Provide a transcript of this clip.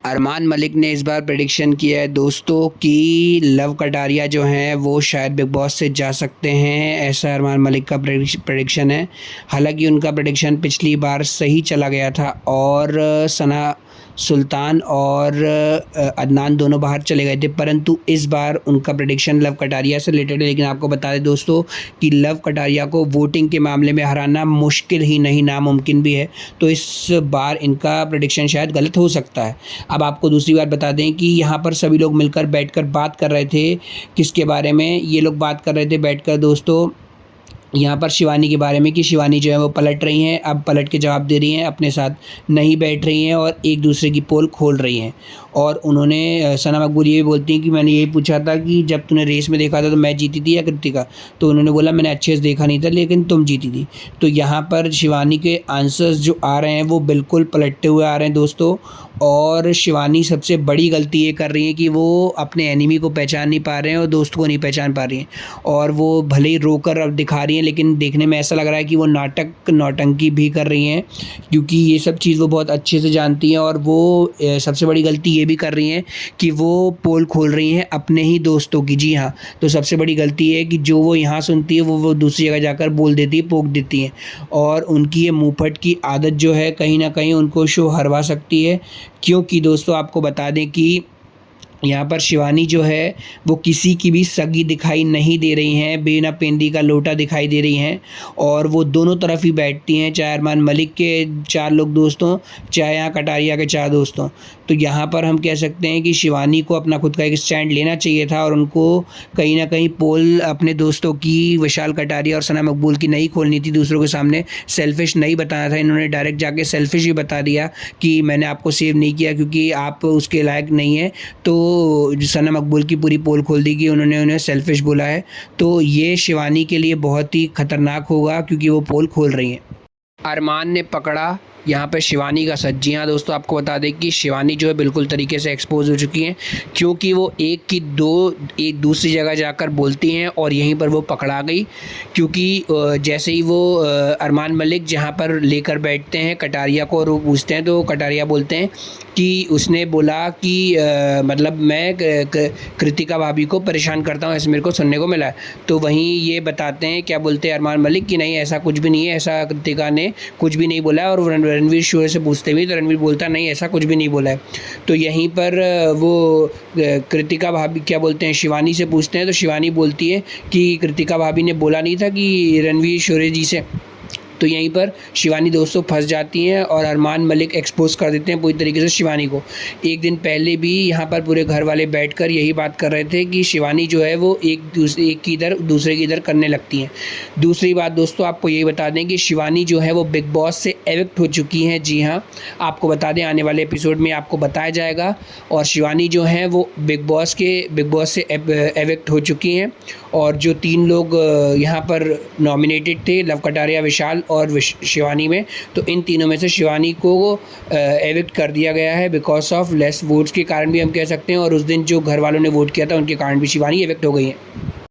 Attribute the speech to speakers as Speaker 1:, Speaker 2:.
Speaker 1: अरमान मलिक ने इस बार प्रेडिक्शन किया है दोस्तों कि लव कटारिया जो हैं वो शायद बिग बॉस से जा सकते हैं। ऐसा अरमान मलिक का प्रेडिक्शन है। हालांकि उनका प्रेडिक्शन पिछली बार सही चला गया था और सना सुल्तान और अदनान दोनों बाहर चले गए थे, परंतु इस बार उनका प्रेडिक्शन लव कटारिया से रिलेटेड है। लेकिन आपको बता दें दोस्तों कि लव कटारिया को वोटिंग के मामले में हराना मुश्किल ही नहीं, नामुमकिन भी है। तो इस बार इनका प्रेडिक्शन शायद गलत हो सकता है। अब आपको दूसरी बात बता दें कि यहाँ पर सभी लोग मिलकर बैठकर बात कर रहे थे। किसके बारे में ये लोग बात कर रहे थे बैठकर दोस्तों? यहाँ पर शिवानी के बारे में कि शिवानी जो है वो पलट रही हैं, अब पलट के जवाब दे रही हैं, अपने साथ नहीं बैठ रही हैं और एक दूसरे की पोल खोल रही हैं। और उन्होंने सना मकबूल ये भी बोलती हैं कि मैंने यही पूछा था कि जब तूने रेस में देखा था तो मैं जीती थी या कृतिका? तो उन्होंने बोला मैंने अच्छे से देखा नहीं था लेकिन तुम जीती थी। तो यहाँ पर शिवानी के आंसर्स जो आ रहे हैं वो बिल्कुल पलटते हुए आ रहे हैं दोस्तों। और शिवानी सबसे बड़ी गलती ये कर रही है कि वो अपने एनिमी को पहचान नहीं पा रहे हैं और दोस्त को नहीं पहचान पा रही हैं। और वो भले ही रोकर अब दिखा रही हैं लेकिन देखने में ऐसा लग रहा है कि वो नौटंकी भी कर रही हैं, क्योंकि ये सब चीज़ वो बहुत अच्छे से जानती हैं। और वो सबसे बड़ी गलती ये भी कर रही हैं कि वो पोल खोल रही हैं अपने ही दोस्तों की। जी हाँ, तो सबसे बड़ी गलती है कि जो वो यहाँ सुनती है वो दूसरी जगह जाकर बोल देती है, पोक देती हैं। और उनकी ये मुँहफट की आदत जो है कहीं ना कहीं उनको शो हरवा सकती है। क्योंकि दोस्तों आपको बता दें कि यहाँ पर शिवानी जो है वो किसी की भी सगी दिखाई नहीं दे रही हैं, बिना पेंदी का लोटा दिखाई दे रही हैं। और वो दोनों तरफ ही बैठती हैं, चाहे अरमान मलिक के 4 लोग दोस्त हों, चाहे यहाँ कटारिया के 4 दोस्त हों। तो यहाँ पर हम कह सकते हैं कि शिवानी को अपना खुद का एक स्टैंड लेना चाहिए था और उनको कहीं ना कहीं पोल अपने दोस्तों की, विशाल कटारिया और सना मकबूल की नहीं खोलनी थी, दूसरों के सामने सेल्फिश नहीं बताना था। इन्होंने डायरेक्ट जाके सेल्फिश ही बता दिया कि मैंने आपको सेव नहीं किया क्योंकि आप उसके लायक नहीं हैं। तो सना मकबूल की पूरी पोल खोल दी कि उन्होंने उन्हें सेल्फिश बोला है। तो ये शिवानी के लिए बहुत ही खतरनाक होगा क्योंकि वो पोल खोल रही हैं। अरमान ने पकड़ा यहाँ पे शिवानी का सच। जी हाँ दोस्तों, आपको बता दें कि शिवानी जो है बिल्कुल तरीके से एक्सपोज हो चुकी हैं, क्योंकि वो एक दूसरी जगह जाकर बोलती हैं और यहीं पर वो पकड़ा गई। क्योंकि जैसे ही वो अरमान मलिक जहाँ पर लेकर बैठते हैं कटारिया को और वो पूछते हैं तो कटारिया बोलते हैं कि उसने बोला कि मतलब मैं कृतिका भाभी को परेशान करता हूँ, ऐसे मेरे को सुनने को मिला है। तो वहीं ये बताते हैं, क्या बोलते हैं अरमान मलिक कि नहीं ऐसा कुछ भी नहीं है, ऐसा कृतिका ने कुछ भी नहीं बोला है। और रणवीर शोर से पूछते हुए तो रणवीर बोलता नहीं ऐसा कुछ भी नहीं बोला है। तो यहीं पर वो कृतिका भाभी क्या बोलते हैं शिवानी से पूछते हैं तो शिवानी बोलती है कि कृतिका भाभी ने बोला नहीं था कि रणवीर शोरे जी से। तो यहीं पर शिवानी दोस्तों फंस जाती हैं और अरमान मलिक एक्सपोज कर देते हैं पूरी तरीके से शिवानी को। एक दिन पहले भी यहाँ पर पूरे घर वाले बैठकर यही बात कर रहे थे कि शिवानी जो है वो एक की इधर दूसरे की इधर करने लगती हैं। दूसरी बात दोस्तों आपको यही बता दें कि शिवानी जो है वो बिग बॉस से एविक्ट हो चुकी हैं। जी हाँ, आपको बता दें आने वाले एपिसोड में आपको बताया जाएगा। और शिवानी जो है वो बिग बॉस से एविक्ट हो चुकी हैं। और जो 3 लोग यहाँ पर नॉमिनेटेड थे, लव कटारिया, विशाल और शिवानी में, तो इन तीनों में से शिवानी को एविक्ट कर दिया गया है बिकॉज ऑफ लेस वोट्स के कारण भी हम कह सकते हैं। और उस दिन जो घर वालों ने वोट किया था उनके कारण भी शिवानी एविक्ट हो गई है।